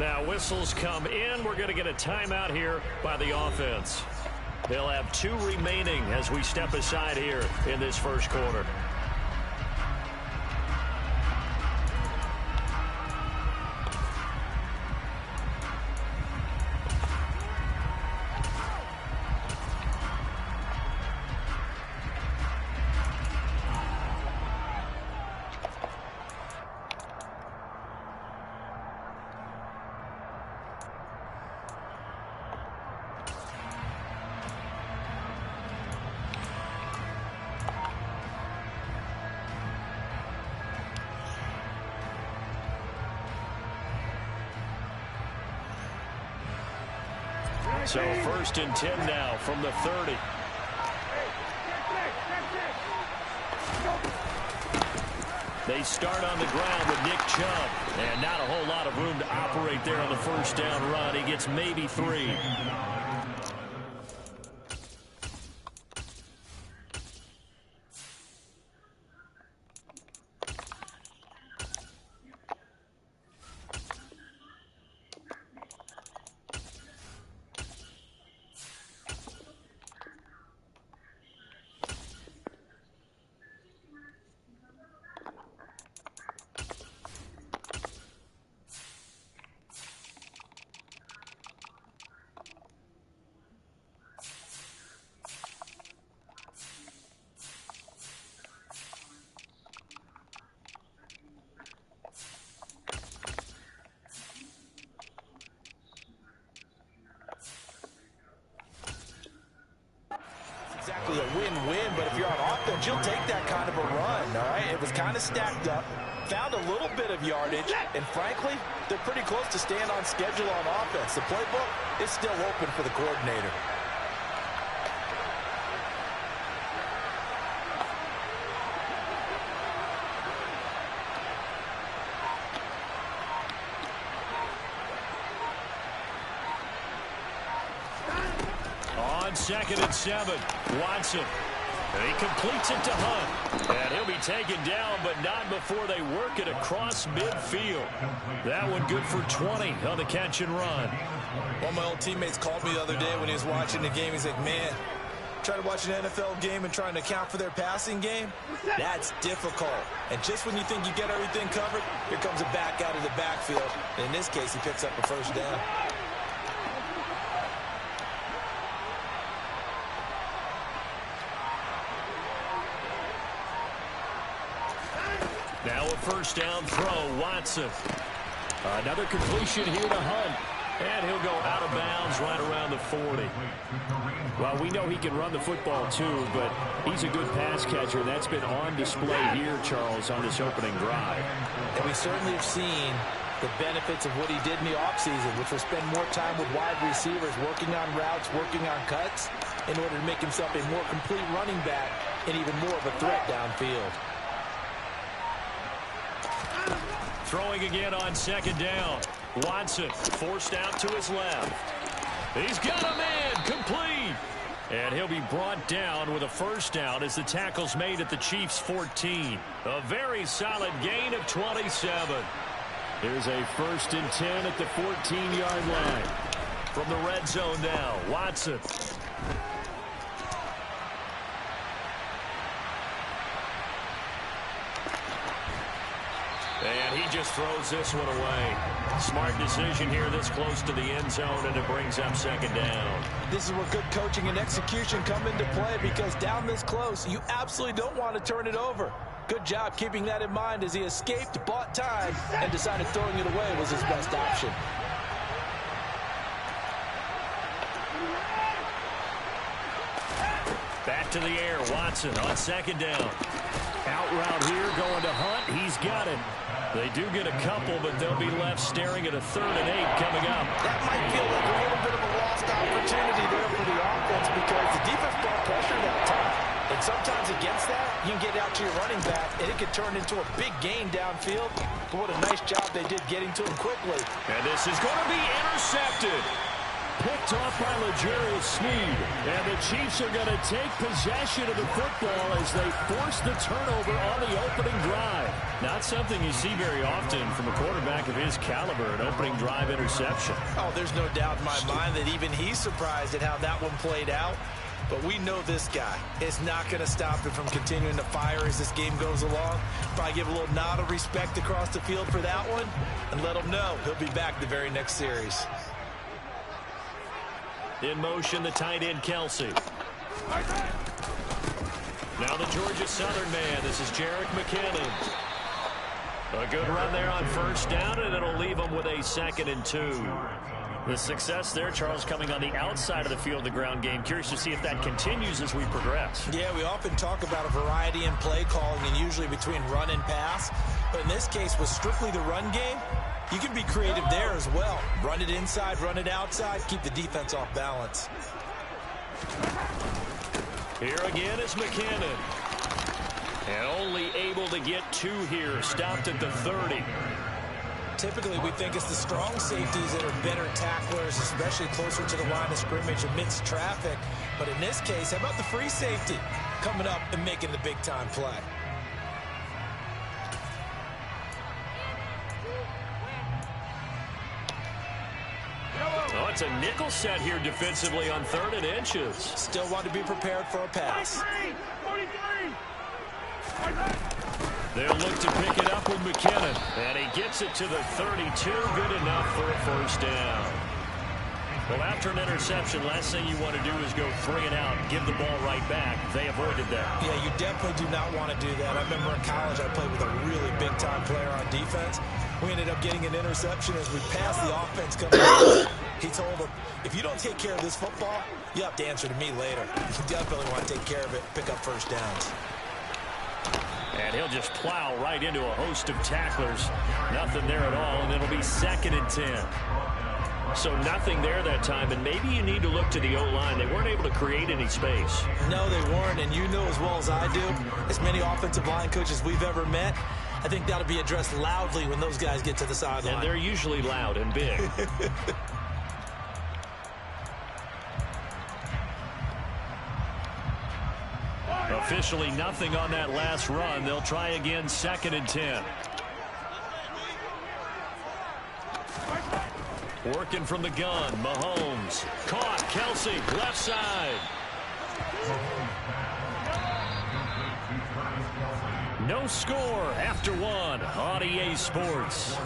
Now whistles come in. We're going to get a timeout here by the offense. They'll have 2 remaining as we step aside here in this first quarter. So 1st and 10 now from the 30. They start on the ground with Nick Chubb. And not a whole lot of room to operate there on the first down run. He gets maybe 3. Exactly a win-win, but if you're on offense, you'll take that kind of a run, all right? It was kind of stacked up, found a little bit of yardage, and frankly, they're pretty close to staying on schedule on offense. The playbook is still open for the coordinator. On 2nd and 7, Watson. And he completes it to Hunt. And he'll be taken down, but not before they work it across midfield. That one good for 20 on the catch and run. One of my old teammates called me the other day when he was watching the game. He's like, man, trying to watch an NFL game and trying to account for their passing game, that's difficult. And just when you think you get everything covered, here comes a back out of the backfield. And in this case, he picks up a first down. Now a first down throw, Watson. Another completion here to Hunt. And he'll go out of bounds right around the 40. Well, we know he can run the football too, but he's a good pass catcher. And that's been on display here, Charles, on this opening drive. And we certainly have seen the benefits of what he did in the offseason, which was spend more time with wide receivers, working on routes, working on cuts, in order to make himself a more complete running back and even more of a threat downfield. Throwing again on 2nd down. Watson forced out to his left. He's got a man complete. And he'll be brought down with a first down as the tackle's made at the Chiefs' 14. A very solid gain of 27. Here's a 1st and 10 at the 14-yard line. From the red zone now, Watson. And he just throws this one away. Smart decision here this close to the end zone, and it brings up 2nd down. This is where good coaching and execution come into play, because down this close, you absolutely don't want to turn it over. Good job keeping that in mind as he escaped, bought time, and decided throwing it away was his best option. Back to the air, Watson on 2nd down. Out route here, going to Hunt. He's got it. They do get a couple, but they'll be left staring at a 3rd and 8 coming up. That might feel like a little bit of a lost opportunity there for the offense, because the defense brought pressure that time. And sometimes against that, you can get out to your running back, and it could turn into a big gain downfield. But what a nice job they did getting to him quickly. And this is going to be intercepted. Picked off by L'Jarius Sneed. And the Chiefs are going to take possession of the football as they force the turnover on the opening drive. Not something you see very often from a quarterback of his caliber, an opening drive interception. Oh, there's no doubt in my mind that even he's surprised at how that one played out. But we know this guy is not going to stop him from continuing to fire as this game goes along. Probably give a little nod of respect across the field for that one and let him know he'll be back the very next series. In motion, the tight end, Kelsey. Now the Georgia Southern man. This is Jerick McKinnon. A good run there on first down, and it'll leave them with a 2nd and 2. The success there, Charles, coming on the outside of the field, the ground game. Curious to see if that continues as we progress. Yeah, we often talk about a variety in play calling and usually between run and pass. But in this case, with strictly the run game, you can be creative there as well. Run it inside, run it outside, keep the defense off balance. Here again is McKinnon. And only able to get 2 here. Stopped at the 30. Typically, we think it's the strong safeties that are better tacklers, especially closer to the line of scrimmage amidst traffic. But in this case, how about the free safety coming up and making the big-time play? Oh, it's a nickel set here defensively on 3rd and inches. Still want to be prepared for a pass. 43. They'll look to pick it up with McKinnon. And he gets it to the 32. Good enough for a first down. Well, after an interception, last thing you want to do is go 3 and out, give the ball right back. They avoided that. Yeah, you definitely do not want to do that. I remember in college I played with a really big-time player on defense. We ended up getting an interception as we passed the offense coming out. He told him, if you don't take care of this football, you have to answer to me later. You definitely want to take care of it, pick up first downs. And he'll just plow right into a host of tacklers. Nothing there at all, and it'll be 2nd and 10. So nothing there that time, and maybe you need to look to the O-line. They weren't able to create any space. No, they weren't, and you know as well as I do, as many offensive line coaches we've ever met, I think that'll be addressed loudly when those guys get to the sideline. And they're usually loud and big. Officially nothing on that last run. They'll try again, 2nd and 10. Working from the gun, Mahomes. Caught, Kelsey, left side. No score after 1 on EA Sports.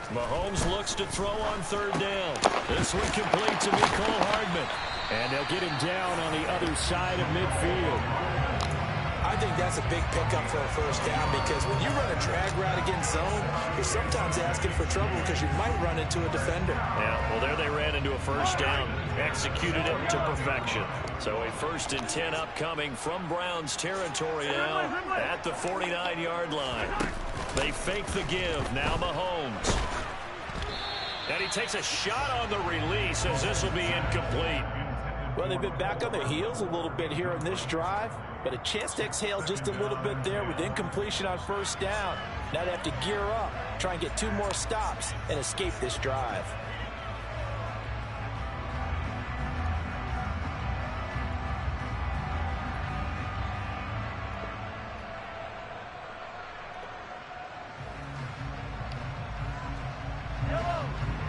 Mahomes looks to throw on 3rd down. This one complete to Mecole Hardman. And they'll get him down on the other side of midfield. I think that's a big pickup for a first down because when you run a drag route against zone, you're sometimes asking for trouble because you might run into a defender. Yeah, well, there they ran into a first down. Executed it to perfection. So a 1st and 10 upcoming from Browns territory now at the 49-yard line. They fake the give. Now Mahomes. And he takes a shot on the release as this will be incomplete. Well, they've been back on their heels a little bit here in this drive, but a chance to exhale just a little bit there with incompletion on first down. Now they have to gear up, try and get 2 more stops, and escape this drive.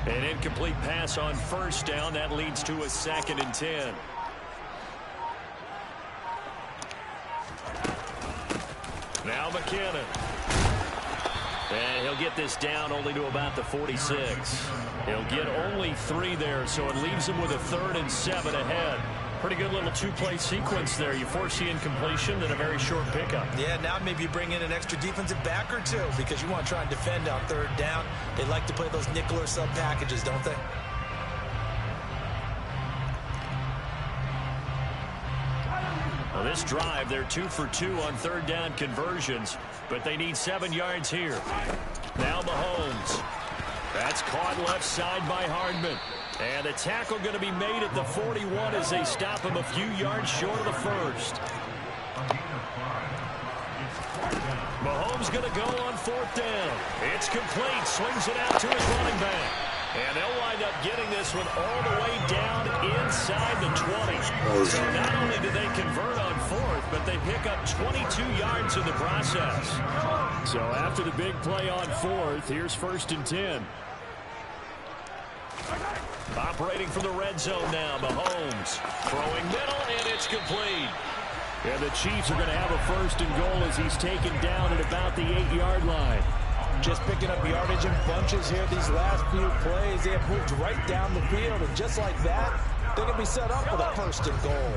An incomplete pass on first down. That leads to a 2nd and 10. Now McKinnon. And he'll get this down only to about the 46. He'll get only 3 there, so it leaves him with a 3rd and 7 ahead. Pretty good little 2-play sequence there. You force the incompletion, then a very short pickup. Yeah, now maybe you bring in an extra defensive back or 2 because you want to try and defend on 3rd down. They like to play those nickel or sub packages, don't they? Well, this drive, they're 2 for 2 on third down conversions, but they need 7 yards here. Now Mahomes. That's caught left side by Hardman. And the tackle going to be made at the 41 as they stop him a few yards short of the first. Mahomes going to go on 4th down. It's complete. Swings it out to his running back. And they'll wind up getting this one all the way down inside the 20. So not only do they convert on 4th, but they pick up 22 yards in the process. So after the big play on 4th, here's 1st and 10. Operating from the red zone now, Mahomes. Throwing middle, and it's complete. And the Chiefs are going to have a 1st and goal as he's taken down at about the 8-yard line. Just picking up yardage in bunches here these last few plays. They have moved right down the field, and just like that, they're going to be set up with a 1st and goal.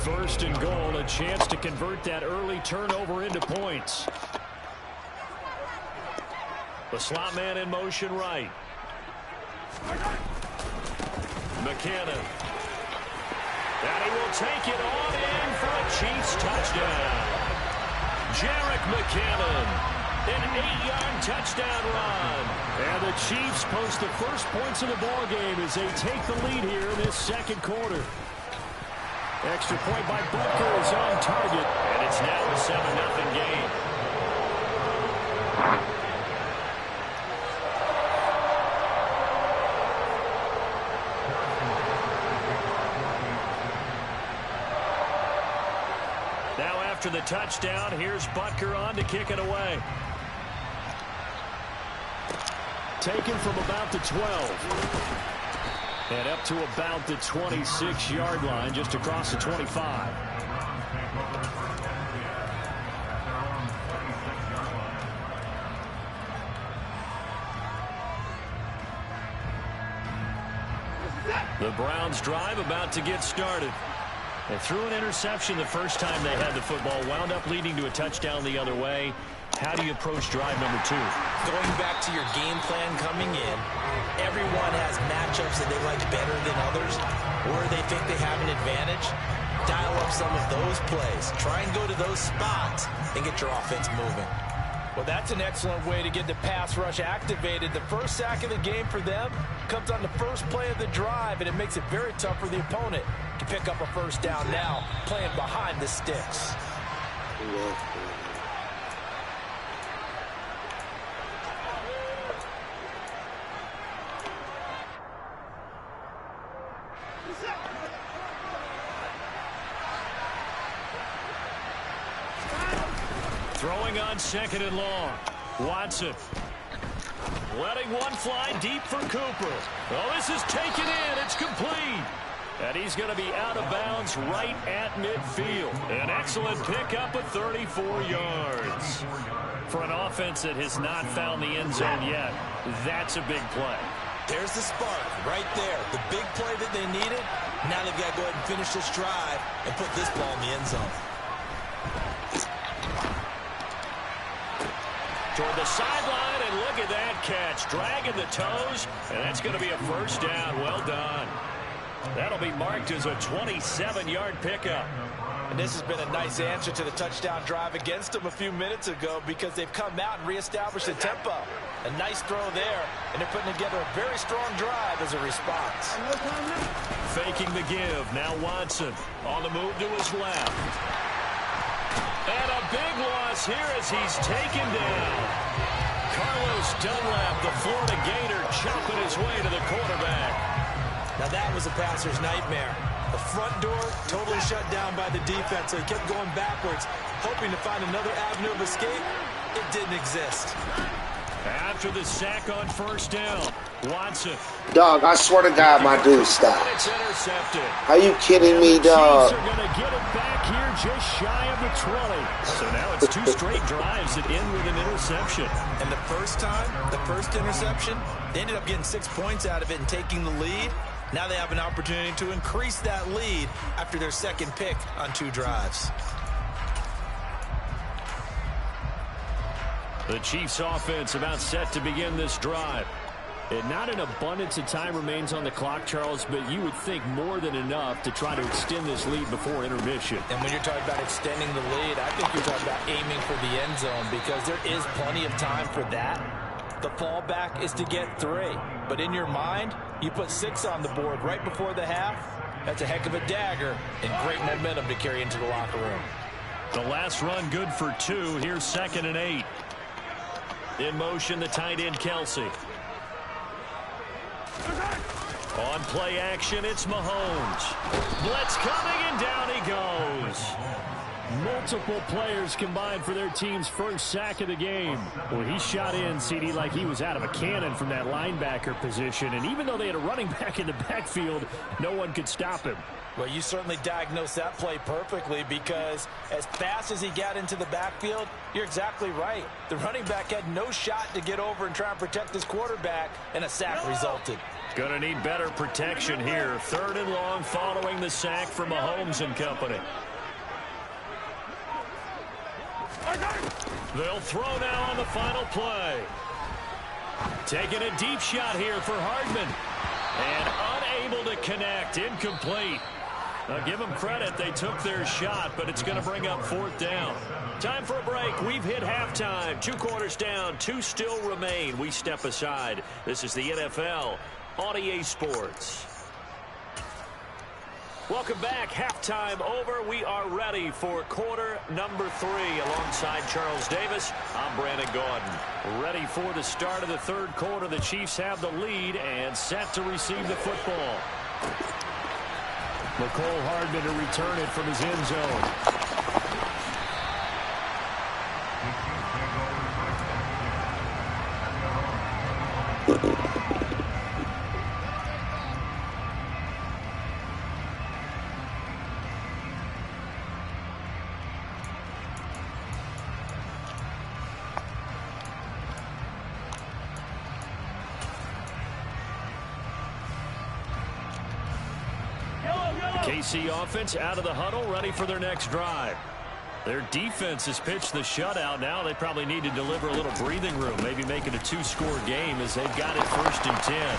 1st and goal, a chance to convert that early turnover into points. The slot man in motion right. McKinnon. And he will take it on in for a Chiefs touchdown. Jerick McKinnon. An 8-yard touchdown run. And the Chiefs post the first points of the ball game as they take the lead here in this second quarter. Extra point by Butker is on target. And it's now a 7-0 game. Now after the touchdown, here's Butker on to kick it away. Taken from about the 12. And up to about the 26-yard line, just across the 25. The Browns drive about to get started. They threw an interception the first time they had the football, wound up leading to a touchdown the other way. How do you approach drive number 2? Going back to your game plan coming in, everyone has matchups that they like better than others, or they think they have an advantage. Dial up some of those plays. Try and go to those spots and get your offense moving. Well, that's an excellent way to get the pass rush activated. The first sack of the game for them comes on the first play of the drive, and it makes it very tough for the opponent to pick up a 1st down now, playing behind the sticks. Throwing on 2nd and long. Watson. Letting one fly deep for Cooper. Oh, this is taken in. It's complete. And he's going to be out of bounds right at midfield. An excellent pickup of 34 yards. For an offense that has not found the end zone yet, that's a big play. There's the spark right there. The big play that they needed. Now they've got to go ahead and finish this drive and put this ball in the end zone. Toward the sideline, and look at that catch. Dragging the toes, and that's going to be a 1st down. Well done. That'll be marked as a 27-yard pickup. And this has been a nice answer to the touchdown drive against them a few minutes ago because they've come out and reestablished the tempo. A nice throw there, and they're putting together a very strong drive as a response. Faking the give. Now Watson on the move to his left. And a big loss here as he's taken down. Carlos Dunlap, the Florida Gator, chopping his way to the quarterback. Now that was a passer's nightmare. The front door totally shut down by the defense, so he kept going backwards, hoping to find another avenue of escape. It didn't exist. After the sack on 1st down, Watson. Dog, I swear to God, my dude stopped. It's intercepted. Are you kidding me, dog? The Chiefs are going to get it back here just shy of the 20. So now it's 2 straight drives that end with an interception. And the first time, the first interception, they ended up getting 6 points out of it and taking the lead. Now they have an opportunity to increase that lead after their second pick on 2 drives. The Chiefs offense about set to begin this drive. And not an abundance of time remains on the clock, Charles, but you would think more than enough to try to extend this lead before intermission. And when you're talking about extending the lead, I think you're talking about aiming for the end zone because there is plenty of time for that. The fallback is to get 3. But in your mind, you put 6 on the board right before the half. That's a heck of a dagger and great momentum to carry into the locker room. The last run good for 2. Here's 2nd and 8. In motion, the tight end, Kelsey. On play action, it's Mahomes. Blitz coming, and down he goes. Multiple players combined for their team's first sack of the game. Well, he shot in, CD, like he was out of a cannon from that linebacker position. And even though they had a running back in the backfield, no one could stop him. Well, you certainly diagnosed that play perfectly because as fast as he got into the backfield, you're exactly right. The running back had no shot to get over and try and protect his quarterback, and a sack resulted. Going to need better protection here. 3rd and long following the sack from Mahomes and company. They'll throw now on the final play. Taking a deep shot here for Hardman. And unable to connect. Incomplete. Now give them credit. They took their shot, but it's going to bring up 4th down. Time for a break. We've hit halftime. 2 quarters down. 2 still remain. We step aside. This is the NFL on EA Sports. Welcome back. Halftime over. We are ready for quarter number 3. Alongside Charles Davis, I'm Brandon Gaudin. Ready for the start of the 3rd quarter. The Chiefs have the lead and set to receive the football. McCole Hardman to return it from his end zone. KC offense out of the huddle, ready for their next drive. Their defense has pitched the shutout. Now they probably need to deliver a little breathing room, maybe make it a 2-score game as they've got it 1st and 10.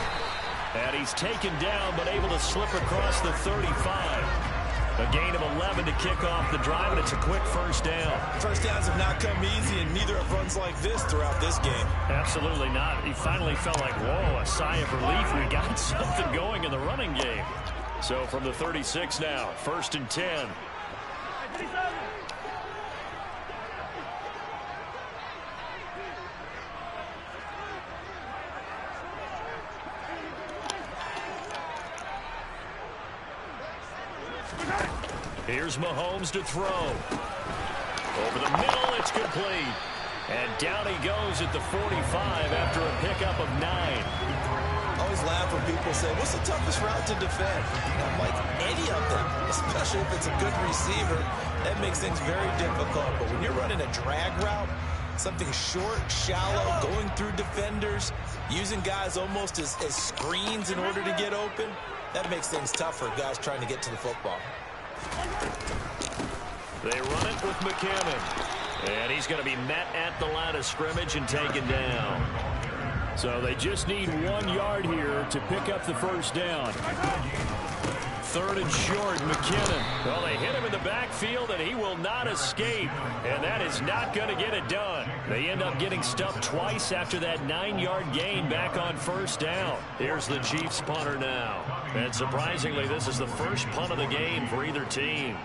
And he's taken down, but able to slip across the 35. A gain of 11 to kick off the drive, and it's a quick 1st down. First downs have not come easy, and neither have runs like this throughout this game. Absolutely not. He finally felt like, whoa, a sigh of relief. We got something going in the running game. So from the 36 now, 1st and 10. Here's Mahomes to throw. Over the middle, it's complete. And down he goes at the 45 after a pickup of 9. Always laugh when people say, what's the toughest route to defend? I'm like, any of them, especially if it's a good receiver. That makes things very difficult. But when you're running a drag route, something short, shallow, going through defenders, using guys almost as screens in order to get open, that makes things tough for guys trying to get to the football. They run it with McKinnon. And he's going to be met at the line of scrimmage and taken down. So they just need 1 yard here to pick up the 1st down. 3rd and short, McKinnon. Well, they hit him in the backfield, and he will not escape. And that is not going to get it done. They end up getting stuffed twice after that 9-yard gain back on 1st down. Here's the Chiefs punter now. And surprisingly, this is the first punt of the game for either team.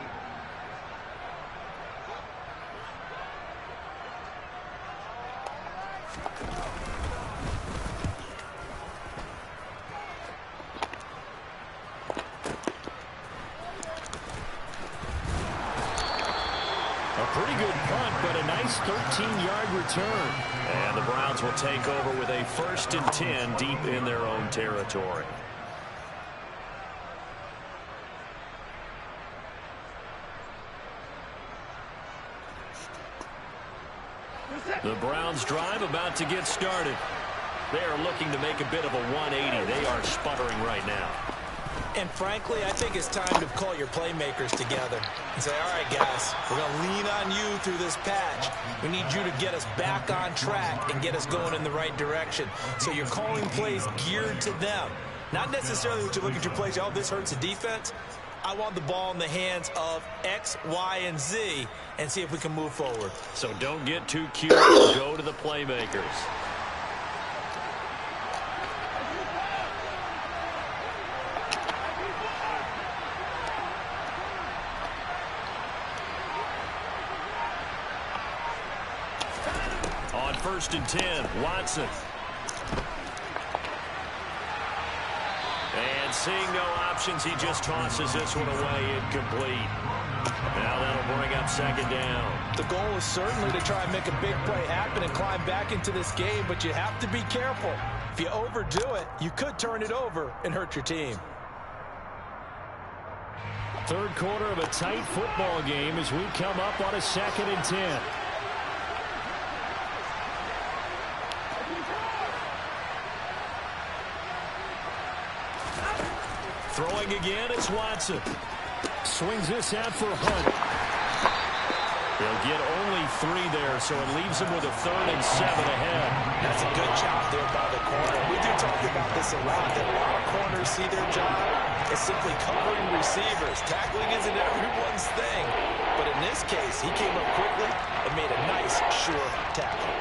Pretty good punt, but a nice 13-yard return. And the Browns will take over with a 1st and 10 deep in their own territory. The Browns drive about to get started. They are looking to make a bit of a 180. They are sputtering right now. And frankly, I think it's time to call your playmakers together and say, all right, guys, we're going to lean on you through this patch. We need you to get us back on track and get us going in the right direction. So you're calling plays geared to them. Not necessarily that you look at your plays, oh, this hurts the defense. I want the ball in the hands of X, Y, and Z and see if we can move forward. So don't get too cute. Go to the playmakers. On 1st and 10, Watson. And seeing no options, he just tosses this one away incomplete. Now that'll bring up 2nd down. The goal is certainly to try and make a big play happen and climb back into this game, but you have to be careful. If you overdo it, you could turn it over and hurt your team. 3rd quarter of a tight football game as we come up on a 2nd and 10. Throwing again, it's Watson. Swings this out for Hunt. They'll get only 3 there, so it leaves them with a 3rd and 7 ahead. That's a good job there by the corner. We do talk about this a lot, that a lot of corners see their job as simply covering receivers. Tackling isn't everyone's thing. But in this case, he came up quickly and made a nice, sure tackle.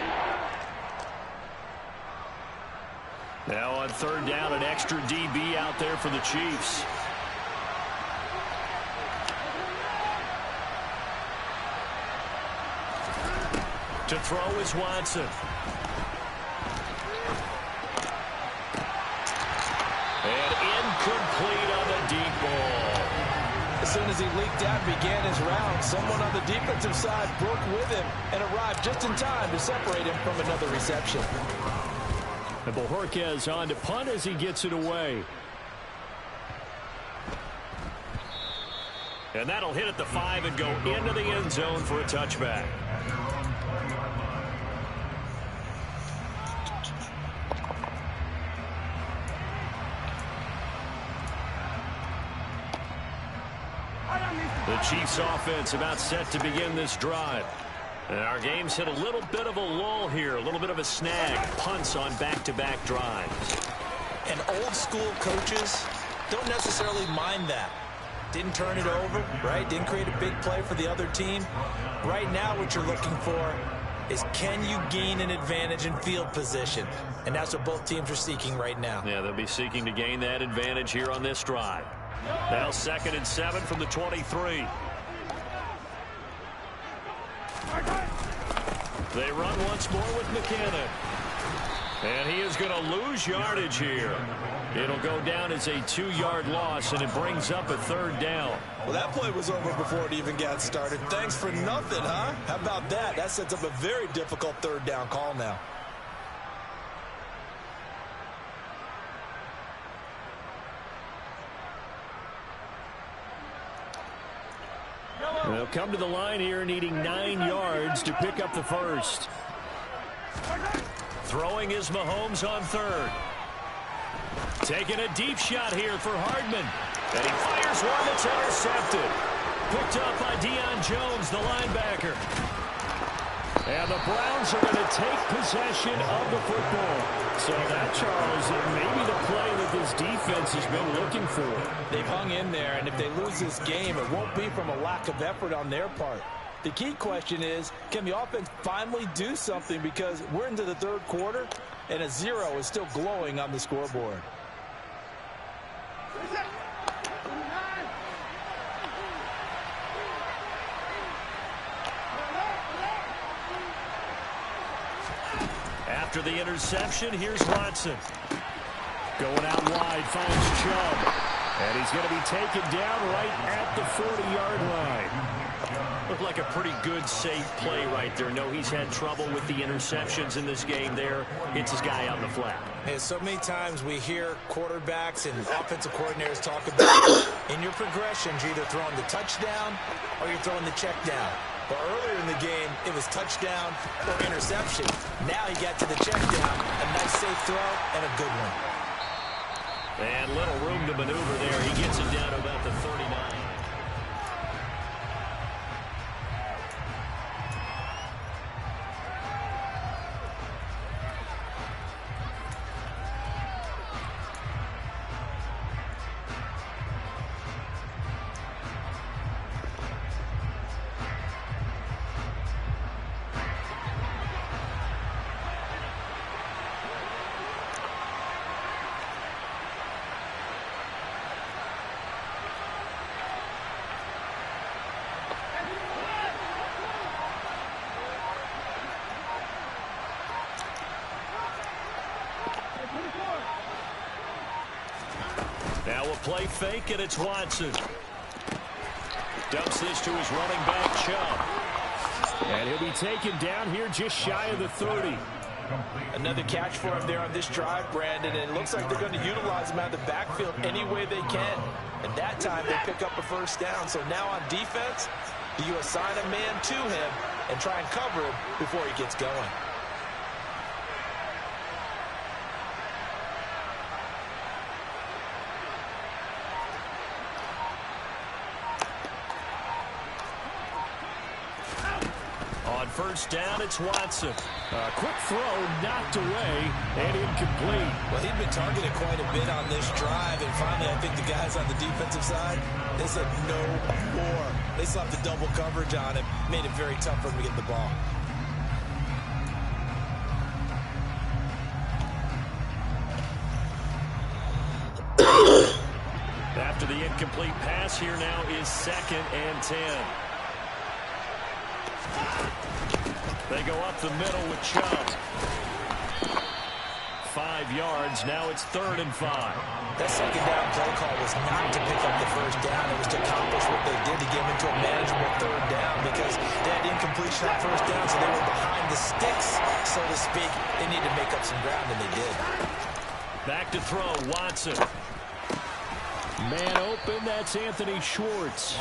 Now on 3rd down, an extra DB out there for the Chiefs. To throw is Watson. And incomplete on the deep ball. As soon as he leaked out and began his round, someone on the defensive side broke with him and arrived just in time to separate him from another reception. And Bojorquez on to punt as he gets it away. And that'll hit at the 5 and go into the end zone for a touchback. The Chiefs offense about set to begin this drive. And our game's hit a little bit of a lull here, a little bit of a snag. Punts on back-to-back drives. And old school coaches don't necessarily mind that. Didn't turn it over, right? Didn't create a big play for the other team. Right now what you're looking for is, can you gain an advantage in field position? And that's what both teams are seeking right now. Yeah, they'll be seeking to gain that advantage here on this drive. Now 2nd and 7 from the 23. They run once more with McKinnon. And he is going to lose yardage here. It'll go down as a 2-yard loss, and it brings up a 3rd down. Well, that play was over before it even got started. Thanks for nothing, huh? How about that? That sets up a very difficult 3rd down call now. They'll come to the line here needing 9 yards to pick up the 1st. Throwing is Mahomes on 3rd. Taking a deep shot here for Hardman. And he fires one that's intercepted. Picked up by Deion Jones, the linebacker. And the Browns are going to take possession of the football. So that, Charles, may be the play that this defense has been looking for. They've hung in there, and if they lose this game, it won't be from a lack of effort on their part. The key question is, can the offense finally do something? Because we're into the 3rd quarter, and a 0 is still glowing on the scoreboard. After the interception, here's Watson. Going out wide, finds Chubb. And he's going to be taken down right at the 40-yard line. Looked like a pretty good, safe play right there. No, he's had trouble with the interceptions in this game there. Hits his guy out in the flat. Hey, so many times we hear quarterbacks and offensive coordinators talk about in your progressions, you're either throwing the touchdown or you're throwing the check down. But earlier in the game, it was touchdown or interception. Now he got to the check down, a nice safe throw, and a good one. And little room to maneuver there. He gets it down to about the 39. Now a play fake, and it's Watson. Dumps this to his running back, Chubb. And he'll be taken down here just shy of the 30. Another catch for him there on this drive, Brandon, and it looks like they're going to utilize him out of the backfield any way they can. And that time they pick up a first down. So now on defense, do you assign a man to him and try and cover him before he gets going? First down, it's Watson. Quick throw, knocked away, and incomplete. Well, he'd been targeted quite a bit on this drive, and finally I think the guys on the defensive side, they said no more. They slapped the double coverage on him, made it very tough for him to get the ball. After the incomplete pass, here now is 2nd and 10. They go up the middle with Chubb. 5 yards. Now it's 3rd and 5. That second down play call was not to pick up the first down. It was to accomplish what they did to get into a manageable 3rd down because they had incompletion on first down, so they were behind the sticks, so to speak. They needed to make up some ground, and they did. Back to throw, Watson. Man open, that's Anthony Schwartz.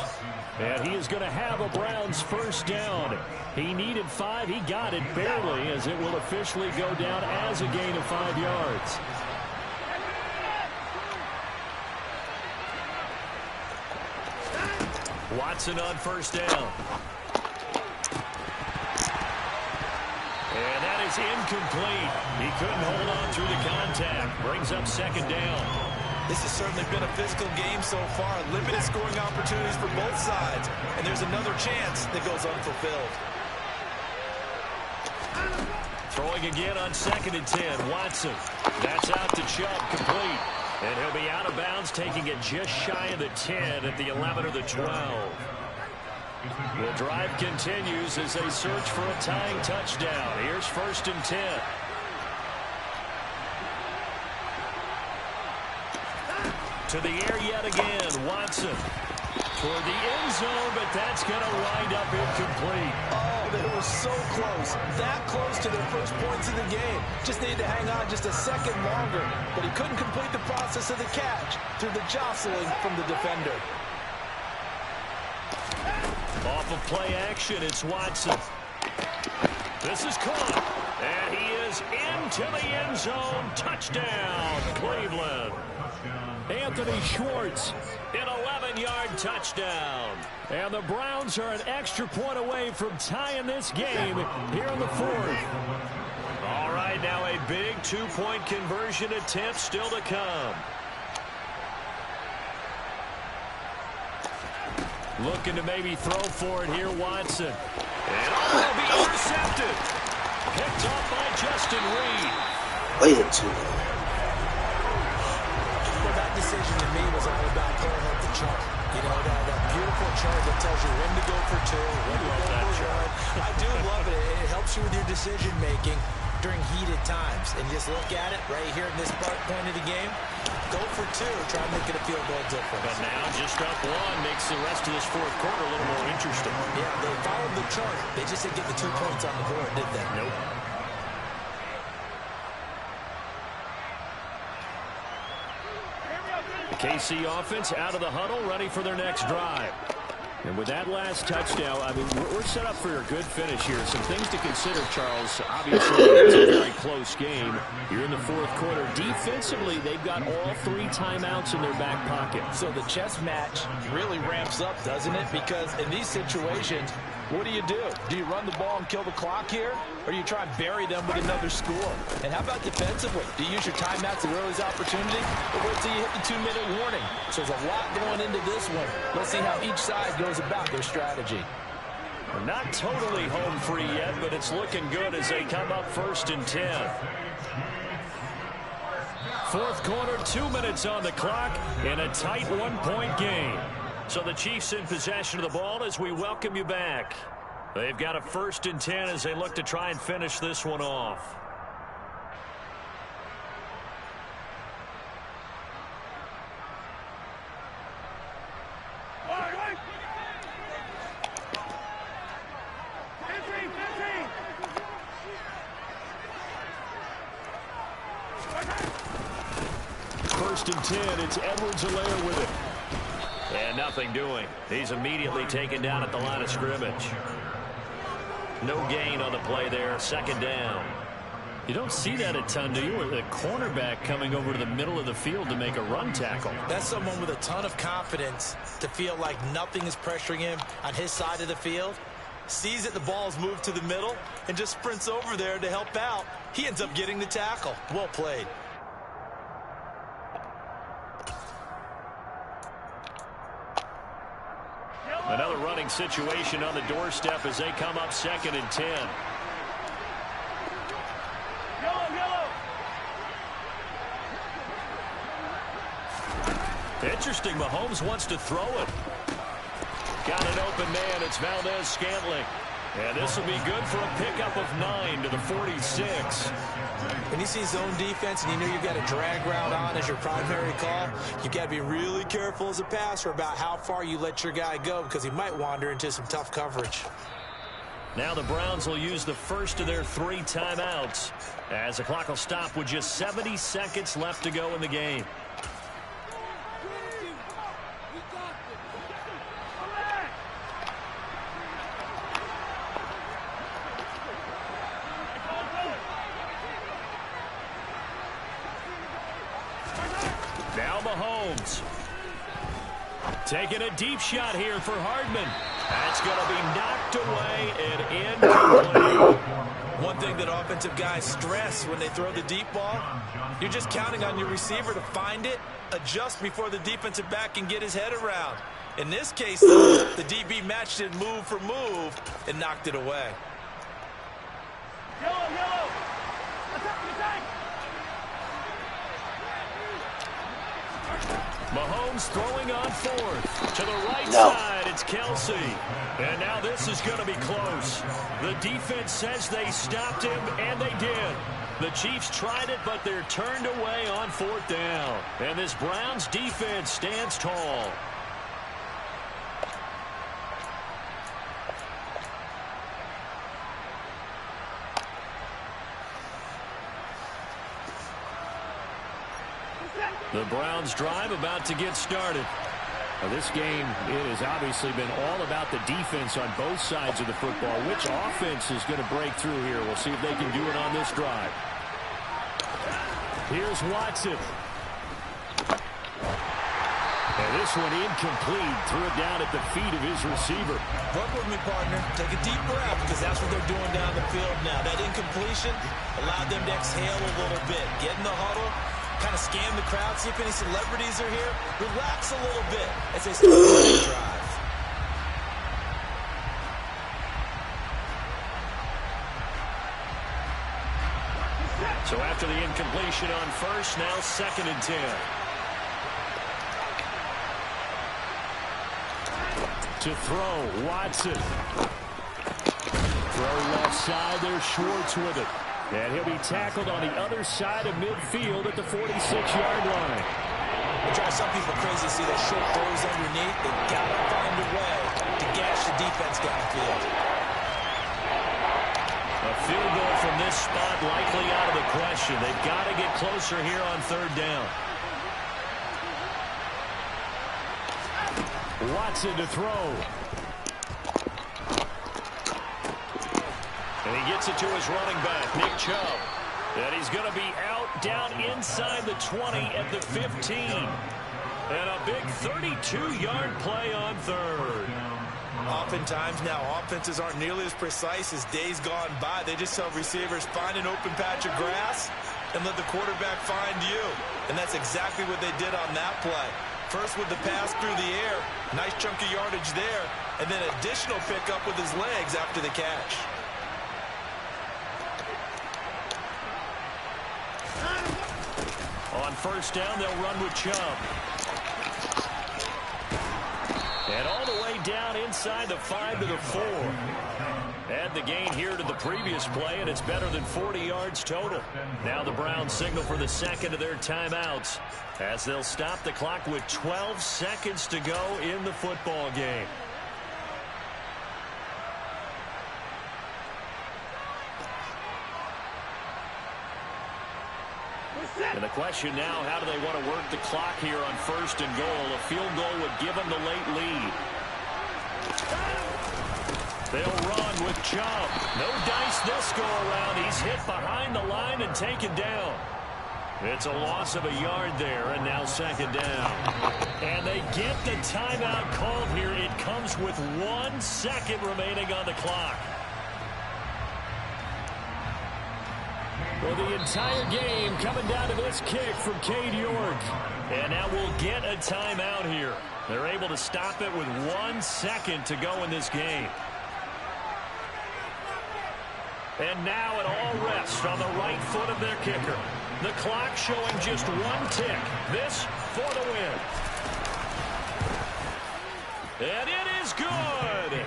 And he is going to have a Browns first down. He needed 5. He got it barely, as it will officially go down as a gain of 5 yards. Watson on first down. And that is incomplete. He couldn't hold on through the contact. Brings up 2nd down. This has certainly been a physical game so far. Limited scoring opportunities for both sides. And there's another chance that goes unfulfilled. Throwing again on 2nd and 10. Watson. That's out to Chubb, complete. And he'll be out of bounds, taking it just shy of the 10 at the 11 or the 12. The drive continues as they search for a tying touchdown. Here's 1st and 10. To the air yet again, Watson. Toward the end zone, but that's going to wind up incomplete. Oh, they were so close. That close to their first points in the game. Just needed to hang on just a second longer. But he couldn't complete the process of the catch through the jostling from the defender. Off of play action, it's Watson. This is caught. And he is into the end zone. Touchdown, Cleveland. Anthony Schwartz, an 11-yard touchdown. And the Browns are an extra point away from tying this game here in the 4th. All right, now a big 2-point conversion attempt still to come. Looking to maybe throw for it here, Watson. And will be intercepted. Picked up by Justin Reed. Waited too long. That decision to me was all about pulling up the chart. You know, that beautiful chart that tells you when to go for 2, when to go for 1. I do love it. It helps you with your decision making during heated times. And just look at it right here in this point of the game. Go for 2. Try and make it a field goal difference. But now just up 1 makes the rest of this 4th quarter a little more interesting. Yeah, they followed the chart. They just didn't get the 2 points on the board, did they? Nope. The KC offense out of the huddle, ready for their next drive. And with that last touchdown, I mean, we're set up for a good finish here. Some things to consider, Charles. Obviously, it's a very close game. You're in the fourth quarter. Defensively, they've got all 3 timeouts in their back pocket. So the chess match really ramps up, doesn't it? Because in these situations, what do? Do you run the ball and kill the clock here? Or do you try and bury them with another score? And how about defensively? Do you use your timeouts at early's opportunity? Or wait till you hit the 2-minute warning? So there's a lot going into this one. Let's see how each side goes about their strategy. We're not totally home free yet, but it's looking good as they come up 1st and 10. Fourth quarter, 2 minutes on the clock in a tight 1-point game. So the Chiefs in possession of the ball as we welcome you back. They've got a 1st and 10 as they look to try and finish this one off. First and 10, it's Edwards-Helaire with it. And nothing doing. He's immediately taken down at the line of scrimmage. No gain on the play there. 2nd down. You don't see that a ton, do you? With a cornerback coming over to the middle of the field to make a run tackle. That's someone with a ton of confidence to feel like nothing is pressuring him on his side of the field. Sees that the ball is moved to the middle and just sprints over there to help out. He ends up getting the tackle. Well played. Another running situation on the doorstep as they come up 2nd and 10. Interesting. Mahomes wants to throw it. Got an open man. It's Valdez-Scantling. And this will be good for a pickup of 9 to the 46. When you see zone defense and you know you've got a drag route on as your primary call, you've got to be really careful as a passer about how far you let your guy go because he might wander into some tough coverage. Now the Browns will use the first of their 3 timeouts as the clock will stop with just 70 seconds left to go in the game. Now Mahomes. Taking a deep shot here for Hardman. That's going to be knocked away and incomplete. One thing that offensive guys stress when they throw the deep ball, you're just counting on your receiver to find it, adjust before the defensive back can get his head around. In this case, though, the DB matched it move for move and knocked it away. Mahomes throwing on 4th. To the right side, it's Kelsey. And now this is going to be close. The defense says they stopped him, and they did. The Chiefs tried it, but they're turned away on 4th down. And this Browns defense stands tall. The Browns drive about to get started. Now this game, it has obviously been all about the defense on both sides of the football. Which offense is going to break through here? We'll see if they can do it on this drive. Here's Watson. And this one incomplete. Threw it down at the feet of his receiver. Work with me, partner. Take a deep breath because that's what they're doing down the field now. That incompletion allowed them to exhale a little bit. Get in the huddle. Kind of scan the crowd, see if any celebrities are here. Relax a little bit as they start the drive. So after the incompletion on 1st, now 2nd and 10. To throw, Watson. Throw left side, there's Schwartz with it. And he'll be tackled on the other side of midfield at the 46-yard line. It drives some people crazy to see those short throws underneath. They've got to find a way to gash the defense downfield. A field goal from this spot likely out of the question. They've got to get closer here on 3rd down. Watson to throw. And he gets it to his running back, Nick Chubb. And he's going to be out down inside the 20 at the 15. And a big 32-yard play on third. Oftentimes now, offenses aren't nearly as precise as days gone by. They just tell receivers, find an open patch of grass and let the quarterback find you. And that's exactly what they did on that play. First with the pass through the air, nice chunk of yardage there, and then additional pickup with his legs after the catch. On first down, they'll run with Chubb. And all the way down inside the 5 to the 4. Add the gain here to the previous play, and it's better than 40 yards total. Now the Browns signal for the second of their timeouts as they'll stop the clock with 12 seconds to go in the football game. And the question now, how do they want to work the clock here on first and goal? A field goal would give them the late lead. They'll run with Chubb. No dice this go around. He's hit behind the line and taken down. It's a loss of a yard there, and now second down. And they get the timeout called here. It comes with 1 second remaining on the clock. Well, the entire game coming down to this kick from Cade York. And now we'll get a timeout here. They're able to stop it with 1 second to go in this game. And now it all rests on the right foot of their kicker. The clock showing just 1 tick. This for the win. And it is good.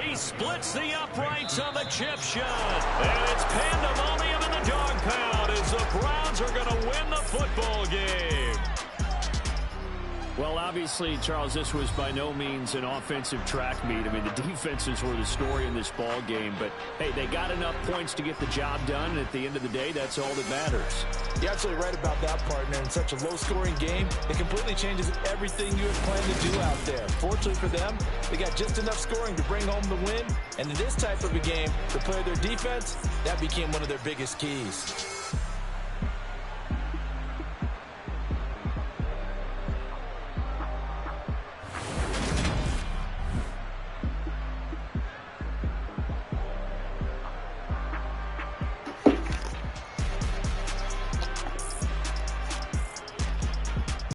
He splits the uprights on the chip shot. And it's pandemonium in the dog pound as the Browns are going to win the football game. Well, obviously, Charles, this was by no means an offensive track meet. I mean, the defenses were the story in this ball game. But, hey, they got enough points to get the job done. And at the end of the day, that's all that matters. You're absolutely right about that, partner. In such a low-scoring game, it completely changes everything you had planned to do out there. Fortunately for them, they got just enough scoring to bring home the win. And in this type of a game, to play their defense, that became one of their biggest keys.